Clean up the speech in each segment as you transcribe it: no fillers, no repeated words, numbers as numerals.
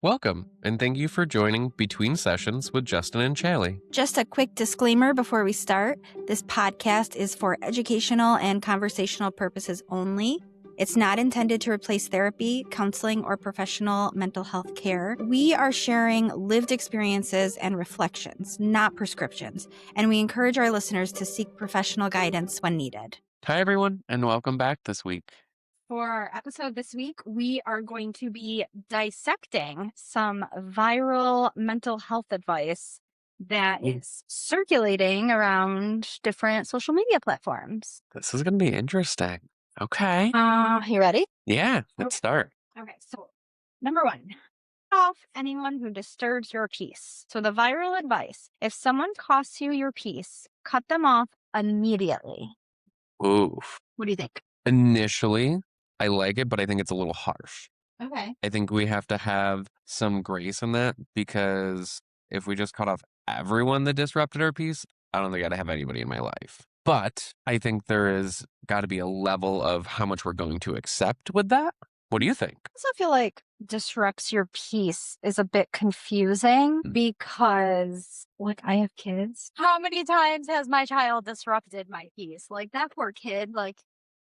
Welcome, and thank you for joining Between Sessions with Justin and Challee. Just a quick disclaimer before we start. This podcast is for educational and conversational purposes only. It's not intended to replace therapy, counseling, or professional mental health care. We are sharing lived experiences and reflections, not prescriptions, and we encourage our listeners to seek professional guidance when needed. Hi, everyone, and welcome back this week. For our episode this week, we are going to be dissecting some viral mental health advice that is circulating around different social media platforms. This is going to be interesting. Okay. You ready? Yeah, let's start. Okay, so number one, cut off anyone who disturbs your peace. So the viral advice, if someone costs you your peace, cut them off immediately. Oof. What do you think? Initially, I like it, but I think it's a little harsh. Okay. I think we have to have some grace in that, because if we just cut off everyone that disrupted our peace, I don't think I'd have anybody in my life. But I think there is got to be a level of how much we're going to accept with that. What do you think? I also feel like disrupts your peace is a bit confusing because, like, I have kids. How many times has my child disrupted my peace? Like, that poor kid, like,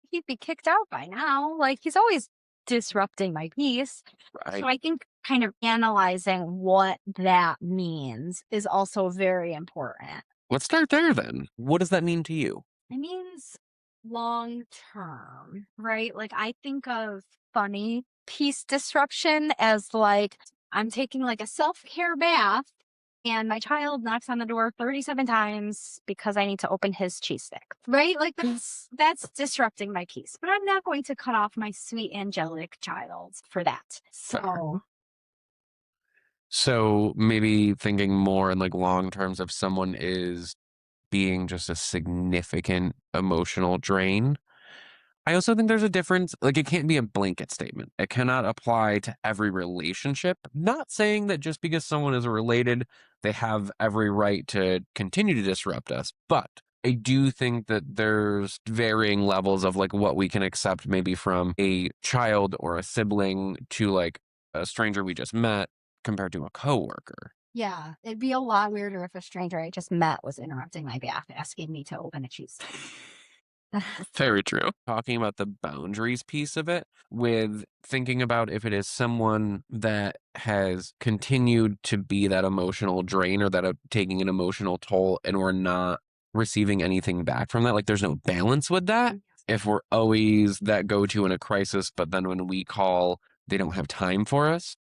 he'd be kicked out by now. Like, he's always disrupting my peace. Right. So I think kind of analyzing what that means is also very important. Let's start there then. What does that mean to you? It means long term, right? Like, I think of funny peace disruption as like I'm taking like a self-care bath and my child knocks on the door 37 times because I need to open his cheese stick, right? Like that's disrupting my peace. But I'm not going to cut off my sweet angelic child for that. So maybe thinking more in like long terms, if someone is being just a significant emotional drain. I also think there's a difference. Like, it can't be a blanket statement. It cannot apply to every relationship. Not saying that just because someone is related, they have every right to continue to disrupt us. But I do think that there's varying levels of like what we can accept, maybe from a child or a sibling to like a stranger we just met compared to a coworker. Yeah, it'd be a lot weirder if a stranger I just met was interrupting my bath, asking me to open a cheese stick. Very true. Talking about the boundaries piece of it, with thinking about if it is someone that has continued to be that emotional drain or that taking an emotional toll, and we're not receiving anything back from that. Like, there's no balance with that. If we're always that go-to in a crisis, but then when we call, they don't have time for us,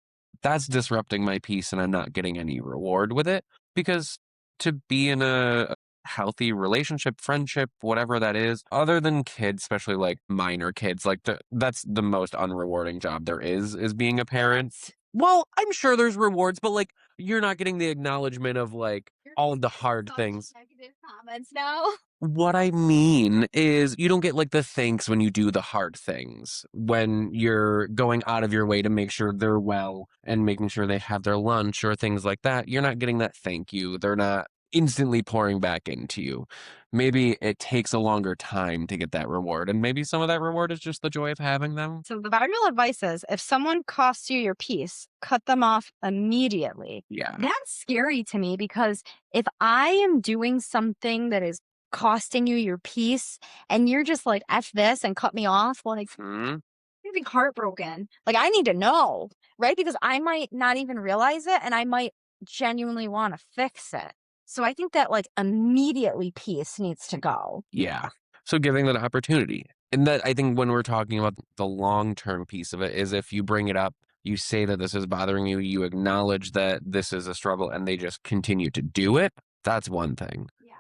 that's disrupting my peace and I'm not getting any reward with it. Because to be in a healthy relationship, friendship, whatever that is, other than kids, especially like minor kids, like that's the most unrewarding job there is being a parent. Well, I'm sure there's rewards, but like you're not getting the acknowledgement of like all of the hard things. Negative comments now. What I mean is you don't get like the thanks when you do the hard things, when you're going out of your way to make sure they're well and making sure they have their lunch or things like that. You're not getting that thank you. They're not instantly pouring back into you. Maybe it takes a longer time to get that reward, and maybe some of that reward is just the joy of having them. So the viral advice is, if someone costs you your peace, cut them off immediately. Yeah. That's scary to me, because if I am doing something that is costing you your peace and you're just like, F this and cut me off, like, I'm gonna be heartbroken. Like, I need to know, right? Because I might not even realize it and I might genuinely want to fix it. So I think that like immediately peace needs to go. Yeah. So giving that opportunity. And that, I think when we're talking about the long-term piece of it, is if you bring it up, you say that this is bothering you, you acknowledge that this is a struggle, and they just continue to do it. That's one thing. Yeah.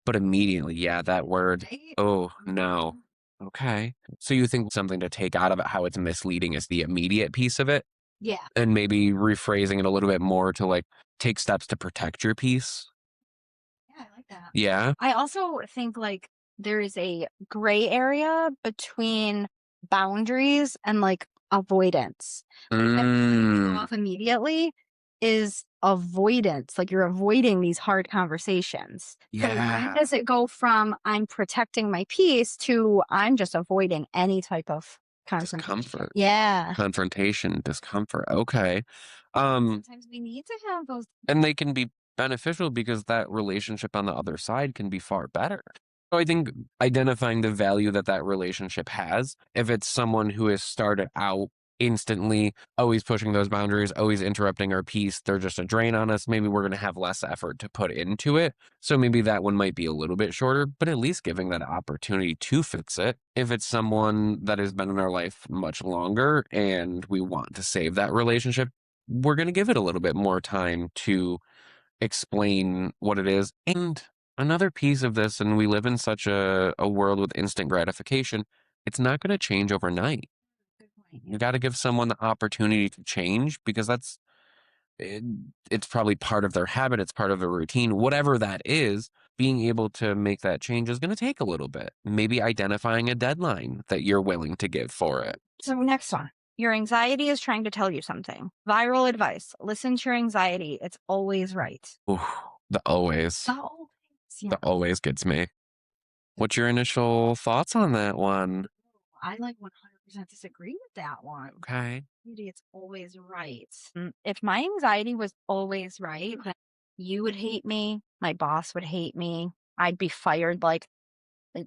But immediately, yeah, that word, oh, no. Okay. So you think something to take out of it, how it's misleading, is the immediate piece of it? Yeah. And maybe rephrasing it a little bit more to like take steps to protect your peace. Yeah, I like that. Yeah. I also think like there is a gray area between boundaries and like avoidance. Off immediately is avoidance. Like, you're avoiding these hard conversations. So Yeah. when does it go from I'm protecting my peace to I'm just avoiding any type of Confrontation. discomfort, Yeah. confrontation, discomfort. Okay. Sometimes we need to have those. And they can be beneficial because that relationship on the other side can be far better. So I think identifying the value that that relationship has, if it's someone who has started out instantly, always pushing those boundaries, always interrupting our peace, they're just a drain on us. Maybe we're going to have less effort to put into it. So maybe that one might be a little bit shorter, but at least giving that opportunity to fix it. If it's someone that has been in our life much longer and we want to save that relationship, we're going to give it a little bit more time to explain what it is. And another piece of this, and we live in such a world with instant gratification, it's not going to change overnight. Good point. You got to give someone the opportunity to change because it, it's probably part of their habit, it's part of their routine, whatever that is. Being able to make that change is going to take a little bit. Maybe identifying a deadline that you're willing to give for it. So, next one. Your anxiety is trying to tell you something. Viral advice. Listen to your anxiety. It's always right. Ooh, the always, Oh, the yeah. always gets me. What's your initial thoughts on that one? I like 100% disagree with that one. Okay. It's always right. If my anxiety was always right, then you would hate me. My boss would hate me. I'd be fired like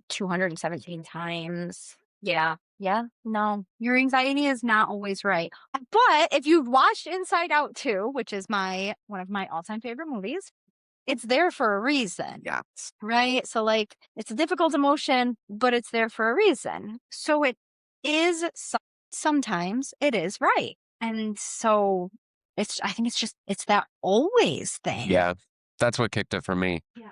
217 times. Yeah. Yeah. No, your anxiety is not always right. But if you've watched Inside Out 2, which is one of my all-time favorite movies, it's there for a reason. Yeah. Right? So like it's a difficult emotion, but it's there for a reason. So it is sometimes it is right. And so I think it's that always thing. Yeah. That's what kicked it for me. Yeah.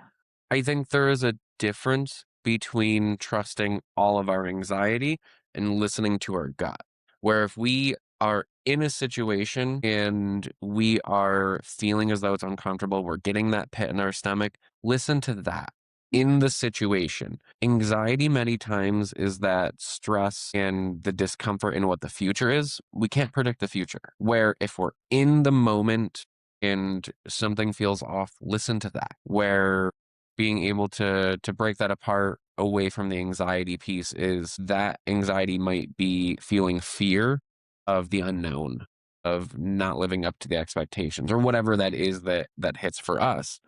I think there is a difference between trusting all of our anxiety and listening to our gut. Where if we are in a situation and we are feeling as though it's uncomfortable, we're getting that pit in our stomach, listen to that in the situation. Anxiety, many times, is that stress and the discomfort in what the future is. We can't predict the future. Where if we're in the moment and something feels off, listen to that. Where being able to break that apart away from the anxiety piece is that anxiety might be feeling fear of the unknown, of not living up to the expectations or whatever that is that hits for us.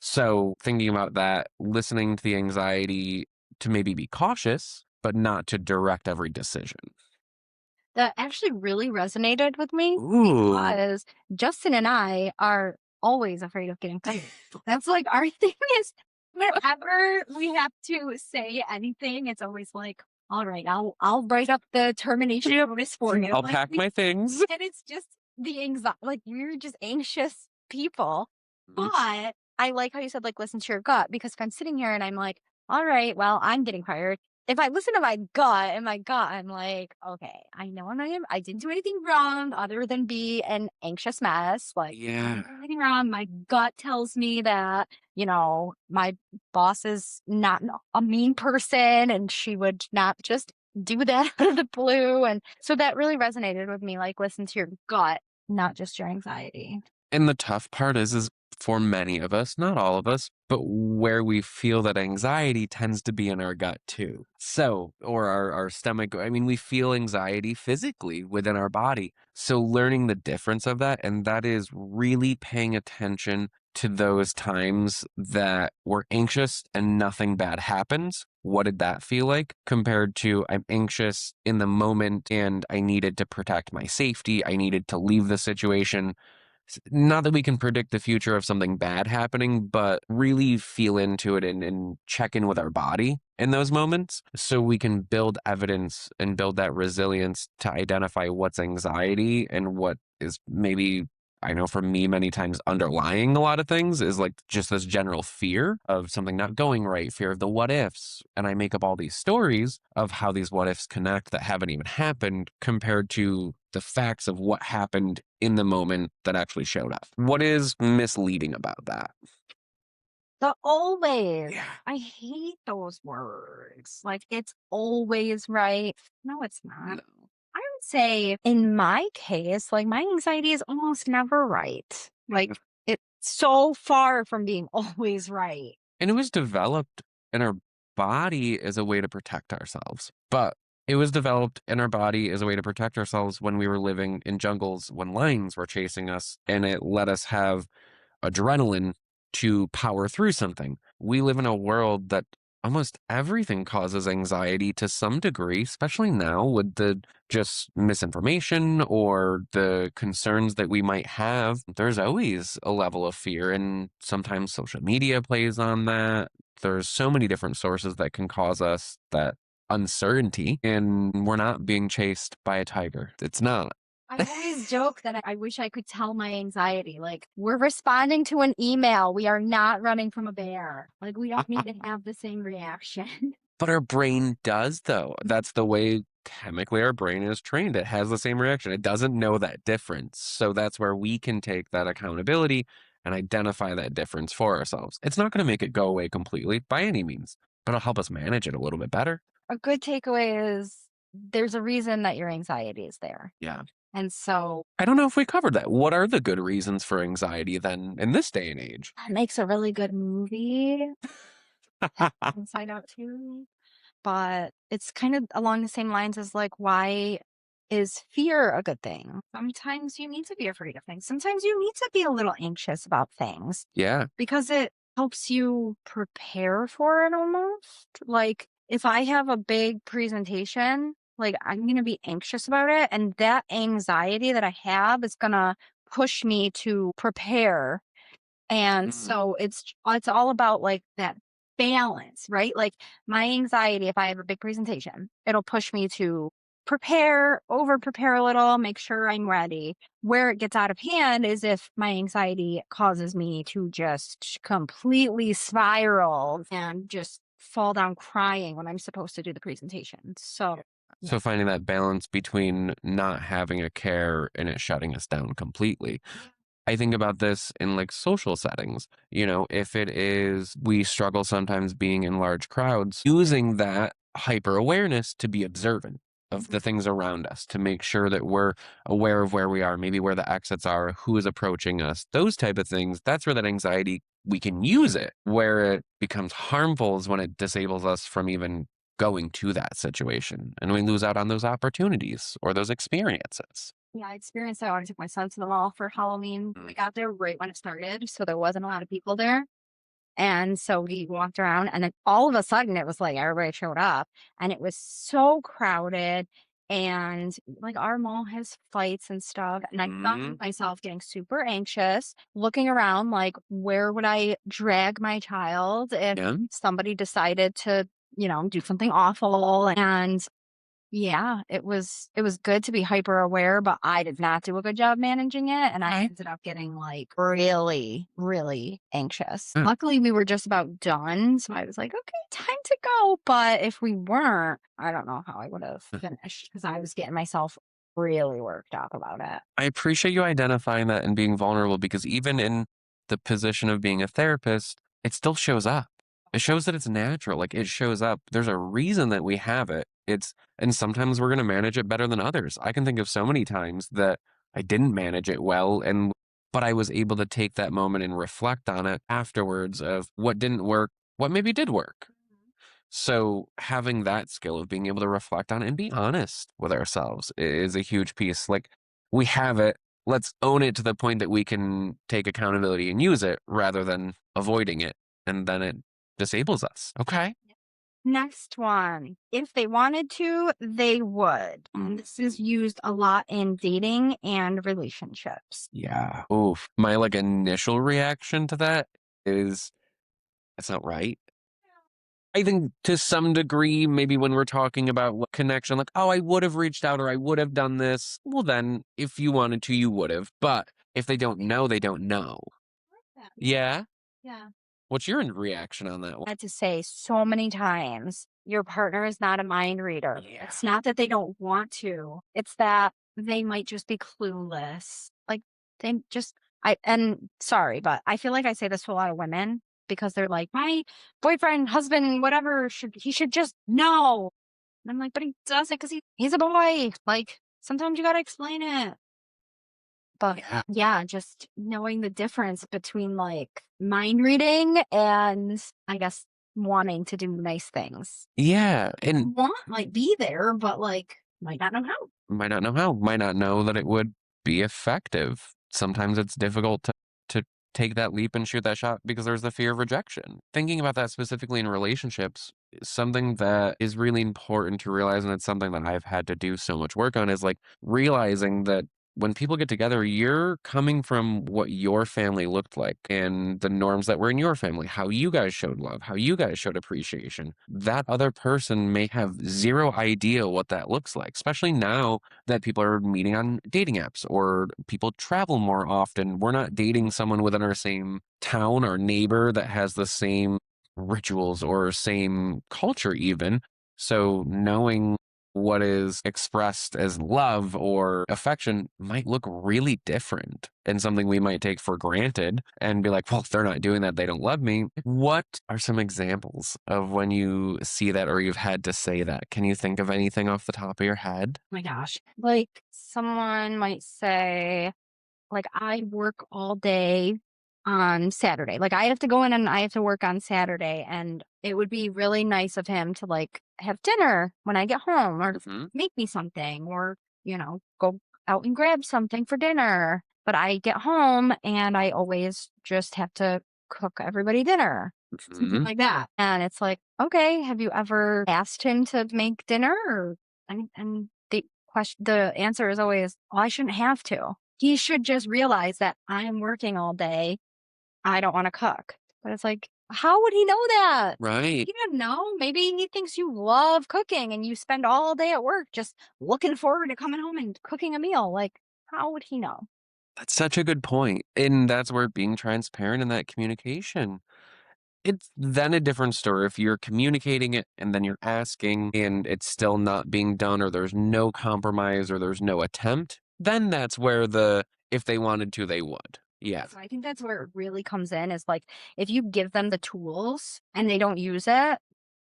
So thinking about that, listening to the anxiety to maybe be cautious, but not to direct every decision. That actually really resonated with me Ooh. because Justin and I are always afraid of getting fired. That's like our thing is whenever we have to say anything, it's always like, all right, I'll write up the termination notice for you. I'll Like, pack my things. and it's just the anxiety, like we're just anxious people. Mhm. But I like how you said, like, listen to your gut, because if I'm sitting here and I'm like, all right, well, I'm getting fired. If I listen to my gut and my gut, I'm like, okay, I know I didn't do anything wrong other than be an anxious mess. Like, I Yeah. didn't do anything wrong. My gut tells me that, my boss is not a mean person and she would not just do that out of the blue. And so that really resonated with me. Like, listen to your gut, not just your anxiety. And the tough part is for many of us, not all of us, but where we feel that anxiety tends to be in our gut too. So, or our stomach. I mean, we feel anxiety physically within our body. So learning the difference of that, and that is really paying attention to those times that we're anxious and nothing bad happens. What did that feel like compared to I'm anxious in the moment and I needed to protect my safety. I needed to leave the situation. Not that we can predict the future of something bad happening, but really feel into it and check in with our body in those moments so we can build evidence and build that resilience to identify what's anxiety and what is maybe, I know for me, many times underlying a lot of things is like just this general fear of something not going right, fear of the what ifs. And I make up all these stories of how these what ifs connect that haven't even happened compared to the facts of what happened in the moment that actually showed up. What is misleading about that? The always. Yeah. I hate those words. Like, it's always right. No, it's not. No. I would say in my case, like, my anxiety is almost never right. Like, it's so far from being always right. And it was developed in our body as a way to protect ourselves. But It was developed in our body as a way to protect ourselves when we were living in jungles when lions were chasing us, and it let us have adrenaline to power through something. We live in a world that almost everything causes anxiety to some degree, especially now with the just misinformation or the concerns that we might have. There's always a level of fear, and sometimes social media plays on that. There's so many different sources that can cause us that uncertainty, and we're not being chased by a tiger. It's not. I always joke that I wish I could tell my anxiety, like, we're responding to an email. We are not running from a bear. Like, we don't need to have the same reaction. But our brain does, though. That's the way chemically our brain is trained. It has the same reaction. It doesn't know that difference. So that's where we can take that accountability and identify that difference for ourselves. It's not going to make it go away completely by any means, but it'll help us manage it a little bit better. A good takeaway is there's a reason that your anxiety is there. Yeah. And so I don't know if we covered that. What are the good reasons for anxiety then in this day and age? that makes a really good movie. Inside Out too. But it's kind of along the same lines as like, why is fear a good thing? Sometimes you need to be afraid of things. Sometimes you need to be a little anxious about things Yeah. because it helps you prepare for it almost. Like if I have a big presentation, like I'm going to be anxious about it. And that anxiety that I have is going to push me to prepare, and Mm. so it's all about like that balance, right? Like my anxiety, if I have a big presentation, it'll push me to prepare, over prepare a little, make sure I'm ready. Where it gets out of hand is if my anxiety causes me to just completely spiral and just fall down crying when I'm supposed to do the presentation. So, yeah. So finding that balance between not having a care and it shutting us down completely. I think about this in like social settings. If it is we struggle sometimes being in large crowds, using that hyper awareness to be observant of the things around us, to make sure that we're aware of where we are, maybe where the exits are, who is approaching us, those type of things. That's where that anxiety, we can use it. Where it becomes harmful is when it disables us from even going to that situation and we lose out on those opportunities or those experiences. Yeah, I experienced that when I took my son to the mall for Halloween. We got there right when it started, so there wasn't a lot of people there. And so we walked around, and then all of a sudden it was like everybody showed up, and it was so crowded. And like our mall has fights and stuff. And I Mhm. found myself getting super anxious, looking around like, where would I drag my child if Yeah. somebody decided to, do something awful? And yeah, it was good to be hyper aware, but I did not do a good job managing it, and I ended up getting, like, really, really anxious. Mm. Luckily, we were just about done, so I was like, "Okay, time to go," but if we weren't, I don't know how I would have finished because I was getting myself really worked up about it. I appreciate you identifying that and being vulnerable because even in the position of being a therapist, it still shows up. It shows that it's natural. Like it shows up. There's a reason that we have it. And sometimes we're going to manage it better than others. I can think of so many times that I didn't manage it well but I was able to take that moment and reflect on it afterwards of what didn't work, what maybe did work. So having that skill of being able to reflect on it and be honest with ourselves is a huge piece. Like we have it, let's own it to the point that we can take accountability and use it rather than avoiding it. And then it disables us. Okay. Next one. If they wanted to, they would. And this is used a lot in dating and relationships. Yeah. Oof. My like initial reaction to that is that's not right. I think to some degree, maybe when we're talking about connection, like, oh, I would have reached out or I would have done this. Well, then if you wanted to, you would have. But if they don't know, they don't know. Yeah. Yeah. What's your reaction on that one? Had to say so many times, your partner is not a mind reader. Yeah. It's not that they don't want to, it's that they might just be clueless. Like they just, and sorry, but I feel like I say this to a lot of women because they're like, my boyfriend, husband, whatever, he should just know. And I'm like, but he doesn't because he's a boy. Like sometimes you got to explain it. But Yeah. yeah, just knowing the difference between like mind reading and I guess wanting to do nice things. Yeah, and Want might be there, but like might not know how. might not know how, might not know that it would be effective. Sometimes it's difficult to take that leap and shoot that shot because there's the fear of rejection. Thinking about that specifically in relationships, something that is really important to realize, and it's something that I've had to do so much work on, is like realizing that when people get together, you're coming from what your family looked like and the norms that were in your family, how you guys showed love, how you guys showed appreciation. That other person may have zero idea what that looks like, especially now that people are meeting on dating apps or people travel more often. We're not dating someone within our same town or neighbor that has the same rituals or same culture, even. So knowing what is expressed as love or affection might look really different and something we might take for granted and be like, well, if they're not doing that, they don't love me. What are some examples of when you see that or you've had to say that? Can you think of anything off the top of your head? Oh my gosh. Like someone might say, like, I work all day on Saturday. Like, I have to go in and I have to work on Saturday. And it would be really nice of him to, like, have dinner when I get home or Hmm. make me something or, go out and grab something for dinner. But I get home and I always just have to cook everybody dinner, something Hmm. like that. And it's like, okay, have you ever asked him to make dinner? And the answer is always, oh, I shouldn't have to. He should just realize that I'm working all day. I don't want to cook. But it's like, how would he know that? Right. He doesn't know. Maybe he thinks you love cooking and you spend all day at work just looking forward to coming home and cooking a meal. Like, how would he know? That's such a good point. And that's where being transparent in that communication. It's then a different story if you're communicating it and then you're asking and it's still not being done or there's no compromise or there's no attempt, then that's where the if they wanted to, they would. Yeah. So I think that's where it really comes in is like if you give them the tools and they don't use it,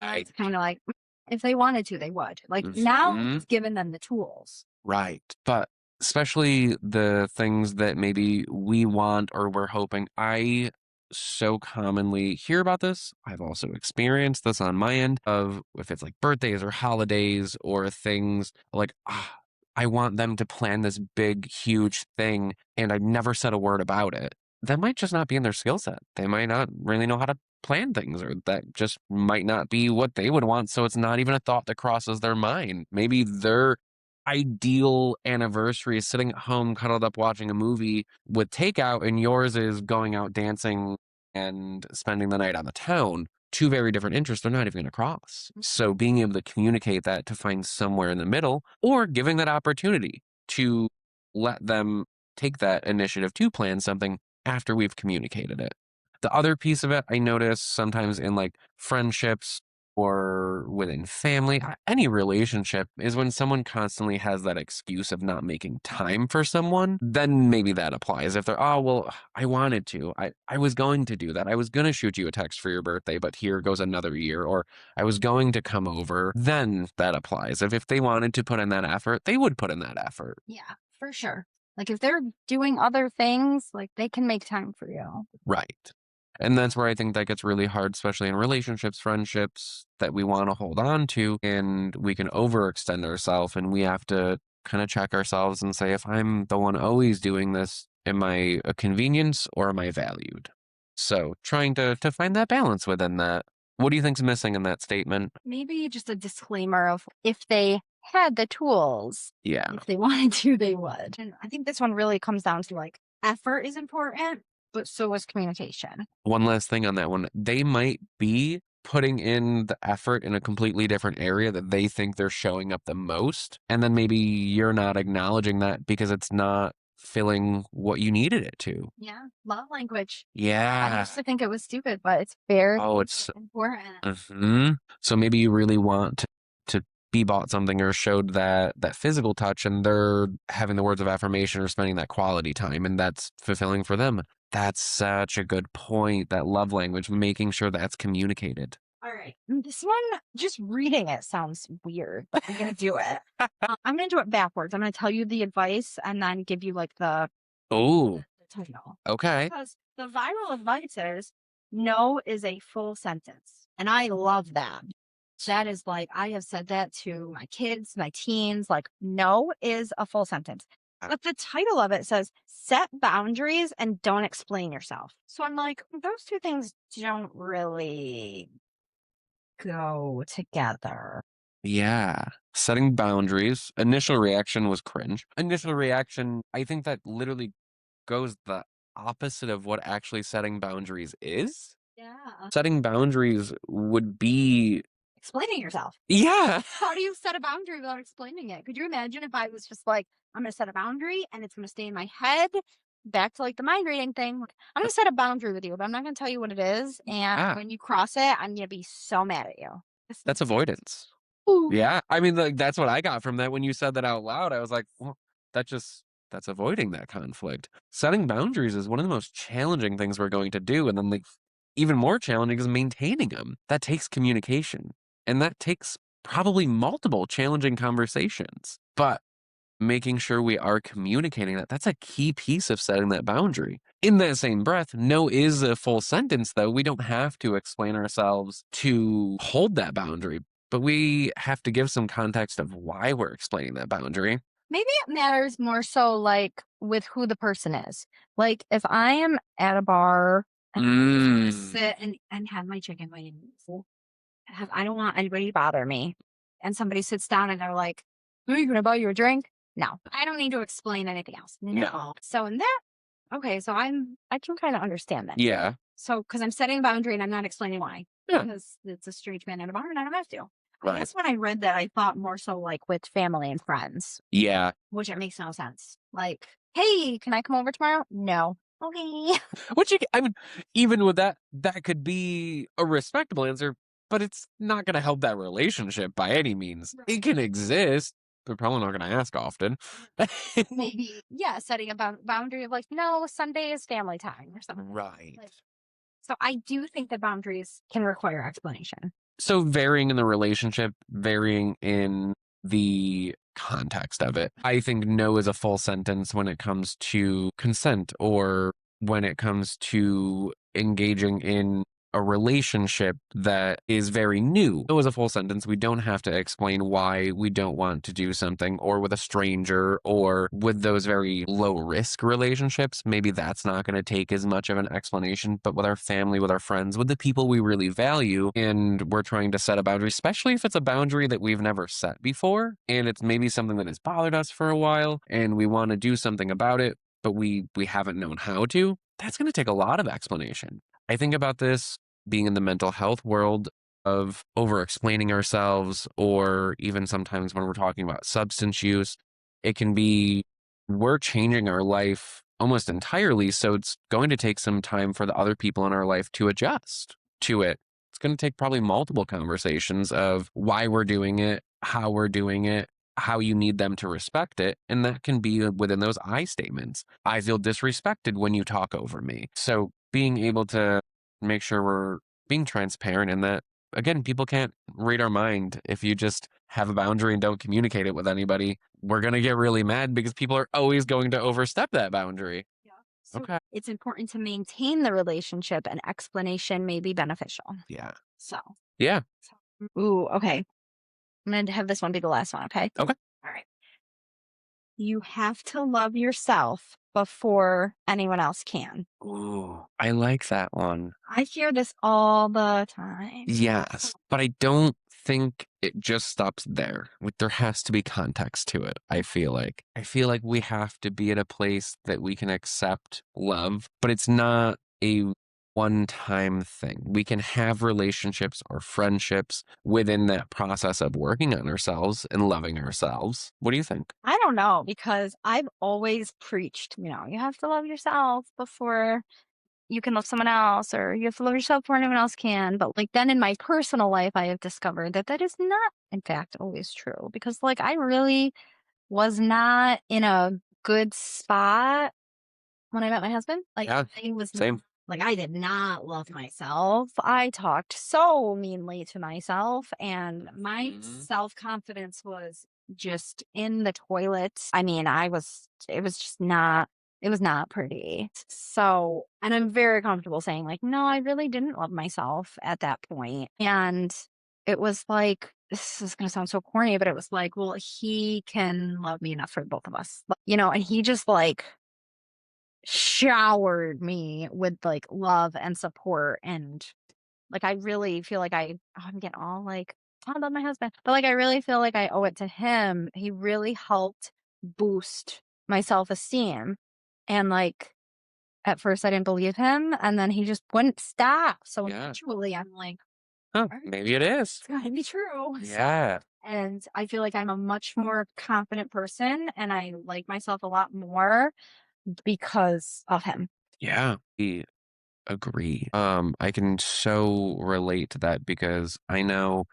Right. it's kind of like if they wanted to, they would. Like now Mhm. you've given them the tools. Right. But especially the things that maybe we want or we're hoping. I so commonly hear about this. I've also experienced this on my end of if it's like birthdays or holidays or things like, I want them to plan this big, huge thing and I never said a word about it. That might just not be in their skill set. They might not really know how to plan things or that just might not be what they would want. So it's not even a thought that crosses their mind. Maybe they're ideal anniversary is sitting at home cuddled up watching a movie with takeout and yours is going out dancing and spending the night on the town. Two very different interests they're not even going to cross. So being able to communicate that to find somewhere in the middle or giving that opportunity to let them take that initiative to plan something after we've communicated it. The other piece of it I notice sometimes in like friendships or within family, any relationship, is when someone constantly has that excuse of not making time for someone, then maybe that applies. If they're, oh, well, I wanted to. I was going to do that. I was going to shoot you a text for your birthday, but here goes another year. Or I was going to come over, then that applies. If they wanted to put in that effort, they would put in that effort. Yeah, for sure. Like if they're doing other things, like they can make time for you. Right. And that's where I think that gets really hard, especially in relationships, friendships that we want to hold on to, and we can overextend ourselves. And we have to kind of check ourselves and say, if I'm the one always doing this, am I a convenience or am I valued? So trying to find that balance within that. What do you think's missing in that statement? Maybe just a disclaimer of if they had the tools, Yeah. if they wanted to, they would. And I think this one really comes down to like effort is important, but so is communication. One last thing on that one. They might be putting in the effort in a completely different area that they think they're showing up the most. And then maybe you're not acknowledging that because it's not filling what you needed it to. Yeah. Love language. I Yeah. used to think it was stupid, but it's very Oh, it's important. so maybe you really want to be bought something or showed that physical touch and they're having the words of affirmation or spending that quality time and that's fulfilling for them. That's such a good point. That love language, making sure that's communicated. All right. This one, just reading it sounds weird, but I'm going to do it. I'm going to do it backwards. I'm going to tell you the advice and then give you like Oh, the title. okay. Because the viral advice is no is a full sentence. And I love that. That is like, I have said that to my kids, my teens, like, no is a full sentence. But the title of it says, set boundaries and don't explain yourself. So I'm like, those two things don't really go together. Yeah. Setting boundaries. Initial reaction was cringe. Initial reaction, I think that literally goes the opposite of what actually setting boundaries is. Yeah. Setting boundaries would be, Explaining yourself. yeah, How do you set a boundary without explaining it? Could you imagine if I was just like, I'm going to set a boundary and it's going to stay in my head? Back to like the mind reading thing. Like, I'm going to set a boundary with you, but I'm not going to tell you what it is. And yeah, when you cross it, I'm going to be so mad at you. that's avoidance. Ooh. Yeah. I mean, like, that's what I got from that when you said that out loud. I was like, well, that just, that's avoiding that conflict. Setting boundaries is one of the most challenging things we're going to do. And then, like, even more challenging is maintaining them. That takes communication and that takes probably multiple challenging conversations. But making sure we are communicating that, that's a key piece of setting that boundary. In that same breath, no is a full sentence, though. We don't have to explain ourselves to hold that boundary, but we have to give some context of why we're explaining that boundary. Maybe it matters more so like with who the person is. Like if I am at a bar and I just wanna Mm. sit and have my chicken wings, I don't want anybody to bother me. And somebody sits down and they're like, "Are you gonna buy you a drink?" No, I don't need to explain anything else. No. So in that, okay, so I can kind of understand that. Yeah. So because I'm setting a boundary and I'm not explaining why. Yeah. Because it's a strange man at a bar and I don't have to. I Right. guess when I read that, I thought more so like with family and friends, Yeah. which it makes no sense. Like, hey, can I come over tomorrow? No. Okay. Which I mean, even with that, that could be a respectable answer, but it's not going to help that relationship by any means. It can exist. They're probably not going to ask often. Maybe, yeah, setting a boundary of like, no, Sunday is family time or something. Right. Like, so I do think that boundaries can require explanation. So varying in the relationship, varying in the context of it. I think no is a full sentence when it comes to consent or when it comes to engaging in a relationship that is very new. No is a full sentence. We don't have to explain why we don't want to do something, or with a stranger, or with those very low risk relationships. Maybe that's not going to take as much of an explanation, but with our family, with our friends, with the people we really value, and we're trying to set a boundary, especially if it's a boundary that we've never set before, and it's maybe something that has bothered us for a while, and we want to do something about it, but we haven't known how to, that's going to take a lot of explanation. I think about this being in the mental health world of over explaining ourselves, or even sometimes when we're talking about substance use, it can be we're changing our life almost entirely. So it's going to take some time for the other people in our life to adjust to it. It's going to take probably multiple conversations of why we're doing it, how we're doing it, how you need them to respect it. And that can be within those I statements. I feel disrespected when you talk over me. So being able to make sure we're being transparent in that, again, people can't read our mind. If you just have a boundary and don't communicate it with anybody, we're going to get really mad because people are always going to overstep that boundary. Yeah. So Okay. it's important to maintain the relationship and explanation may be beneficial. Yeah. So, Yeah. ooh, okay. I'm going to have this one be the last one. Okay. Okay. All right. You have to love yourself before anyone else can. Ooh, I like that one. I hear this all the time. Yes, but I don't think it just stops there. Like, there has to be context to it, I feel like. I feel like we have to be at a place that we can accept love, but it's not a one-time thing. We can have relationships or friendships within that process of working on ourselves and loving ourselves. What do you think? I don't know because I've always preached, you have to love yourself before you can love someone else, or you have to love yourself before anyone else can. But like then in my personal life, I have discovered that that is not, in fact, always true because like I really was not in a good spot when I met my husband. Like Yeah, I was same. like I did not love myself. I talked so meanly to myself and my Mhm. self-confidence was just in the toilet. I mean, it was just not It was not pretty. So, and I'm very comfortable saying, like, no, I really didn't love myself at that point. And it was like, this is going to sound so corny, but it was like, well, he can love me enough for both of us, and he just like showered me with like love and support. And like, I really feel like I'm getting all like, I love my husband, but like, I really feel like I owe it to him. He really helped boost my self esteem. And like, at first I didn't believe him, and then he just wouldn't stop. So Yeah. eventually I'm like, Huh, "Alright, maybe it is. it's gotta be true." Yeah. And I feel like I'm a much more confident person and I like myself a lot more because of him. Yeah. We agree. I can so relate to that because I know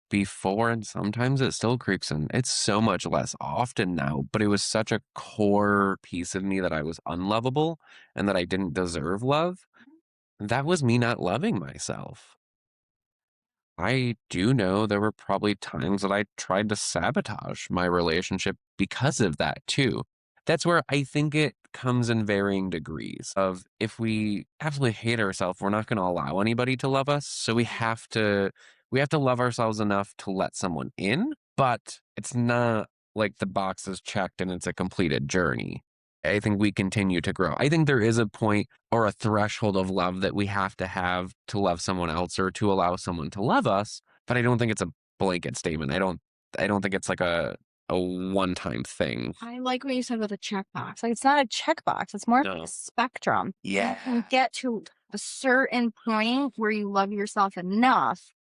before and sometimes it still creeps in. It's so much less often now, but it was such a core piece of me that I was unlovable and that I didn't deserve love. That was me not loving myself. I do know there were probably times that I tried to sabotage my relationship because of that too. That's where I think it comes in varying degrees of if we absolutely hate ourselves, we're not going to allow anybody to love us. So we have to love ourselves enough to let someone in, but it's not like the box is checked and it's a completed journey. I think we continue to grow. I think there is a point or a threshold of love that we have to love someone else or to allow someone to love us, but I don't think it's a blanket statement. I don't think it's like a one-time thing. I like what you said with a checkbox. Like, it's not a checkbox, it's more like a No. spectrum. You can Yeah. get to a certain point where you love yourself enough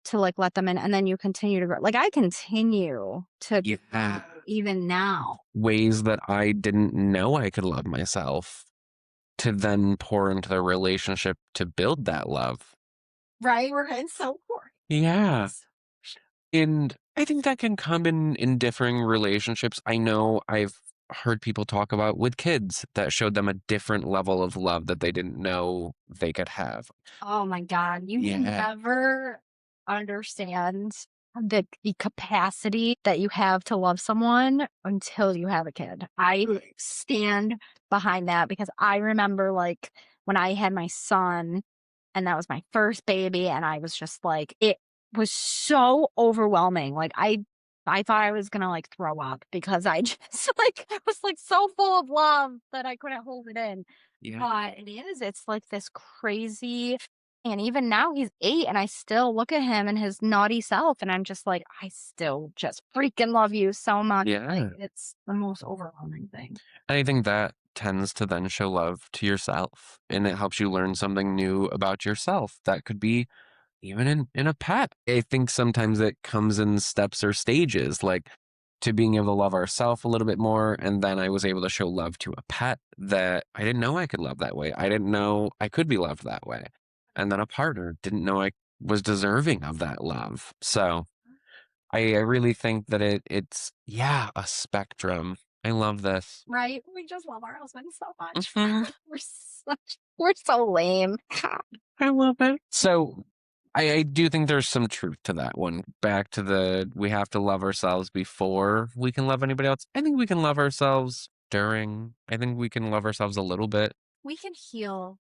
to like let them in and then you continue to grow. Like, I continue to Yeah. even now. Ways that I didn't know I could love myself to then pour into the relationship to build that love. Right? We're in so poor. Yeah. And I think that can come in differing relationships. I know I've heard people talk about with kids that showed them a different level of love that they didn't know they could have. Oh my God. You can Yeah. never understand the capacity that you have to love someone until you have a kid. I stand behind that because I remember like when I had my son and that was my first baby and I was just like it was so overwhelming. Like I thought I was gonna like throw up because I just like I was like so full of love that I couldn't hold it in. Yeah. But it's like this crazy and even now he's 8 and I still look at him and his naughty self and I'm just like, I still just freaking love you so much. Like, Yeah. it's the most overwhelming thing. And I think that tends to then show love to yourself and it helps you learn something new about yourself. That could be even in a pet. I think sometimes it comes in steps or stages, like to being able to love ourselves a little bit more. And then I was able to show love to a pet that I didn't know I could love that way. I didn't know I could be loved that way. And then a partner didn't know I was deserving of that love. So I really think that it's yeah, a spectrum. I love this. Right? We just love our husbands so much. Mhm. We're so lame. I love it. So I do think there's some truth to that one. Back to the we have to love ourselves before we can love anybody else. I think we can love ourselves during. I think we can love ourselves a little bit. We can heal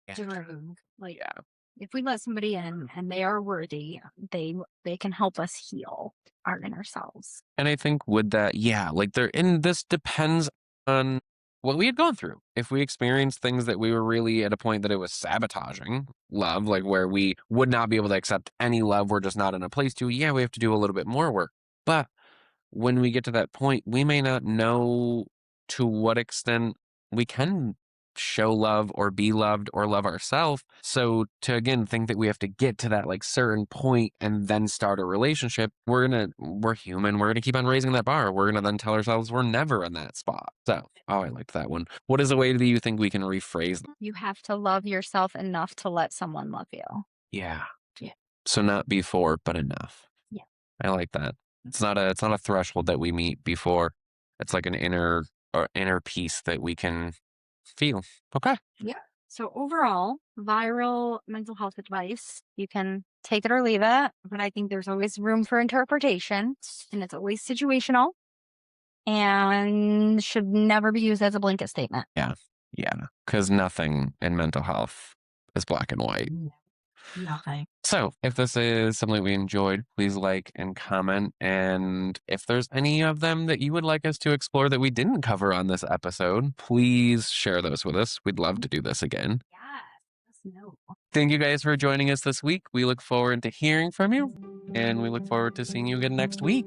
Yeah. during like Yeah. if we let somebody in and they are worthy, they can help us heal our inner selves. And I think with that, yeah, like there and this depends on what we had gone through. If we experienced things that we were really at a point that it was sabotaging love, like where we would not be able to accept any love, we're just not in a place to, yeah, we have to do a little bit more work. But when we get to that point, we may not know to what extent we can show love or be loved or love ourselves. So to again think that we have to get to that like certain point and then start a relationship, we're human. We're gonna keep on raising that bar. We're gonna then tell ourselves we're never in that spot. So I liked that one. What is a way that you think we can rephrase? You have to love yourself enough to let someone love you. Yeah. Yeah. So not before, but enough. Yeah. I like that. It's not a threshold that we meet before. It's like an inner peace that we can feel. Okay. Yeah. So overall, viral mental health advice, you can take it or leave it, but I think there's always room for interpretation and it's always situational and should never be used as a blanket statement. Yeah. Yeah, because nothing in mental health is black and white. No, nothing. So, if this is something we enjoyed, please like and comment. And if there's any of them that you would like us to explore that we didn't cover on this episode, please share those with us. We'd love to do this again. Yes. No. Thank you guys for joining us this week. We look forward to hearing from you, and we look forward to seeing you again next week.